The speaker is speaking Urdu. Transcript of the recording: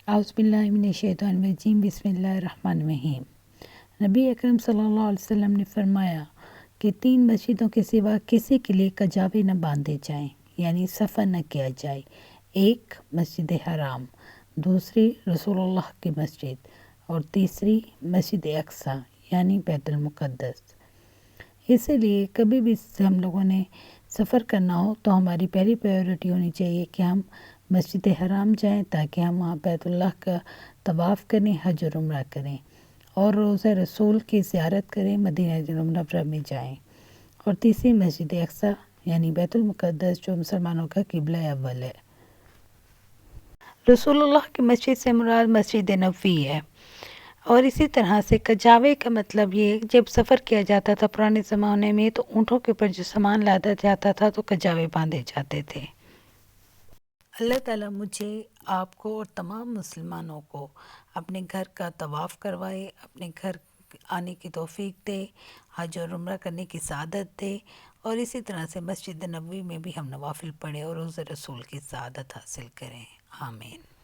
اعوذ باللہ من الشیطان الرجیم، بسم اللہ الرحمن الرحیم۔ نبی اکرم صلی اللہ علیہ وسلم نے فرمایا کہ 3 مسجدوں کے سوا کسی کے لیے کجاوے نہ باندھے جائیں، یعنی سفر نہ کیا جائے۔ 1 مسجد حرام، دوسری رسول اللہ کی مسجد، اور تیسری مسجد اقصیٰ یعنی بیت المقدس۔ اسی لیے کبھی بھی ہم لوگوں نے سفر کرنا ہو تو ہماری پہلی پریورٹی ہونی چاہیے کہ ہم مسجد حرام جائیں تاکہ ہم وہاں بیت اللہ کا طواف کریں، حج اور عمرہ کریں، اور روضہ رسول کی زیارت کریں، مدینہ منورہ میں جائیں، اور تیسری مسجد اقصیٰ یعنی بیت المقدس جو مسلمانوں کا قبلہ اول ہے۔ رسول اللہ کی مسجد سے مراد مسجد نبوی ہے۔ اور اسی طرح سے کجاوے کا مطلب یہ، جب سفر کیا جاتا تھا پرانے زمانے میں تو اونٹوں کے اوپر جو سامان لادا جاتا تھا تو کجاوے باندھے جاتے تھے۔ اللہ تعالیٰ مجھے، آپ کو اور تمام مسلمانوں کو اپنے گھر کا طواف کروائے، اپنے گھر آنے کی توفیق دے، حج اور عمرہ کرنے کی سعادت دے، اور اسی طرح سے مسجد نبوی میں بھی ہم نوافل پڑھیں اور روضہ رسول کی سعادت حاصل کریں۔ آمین۔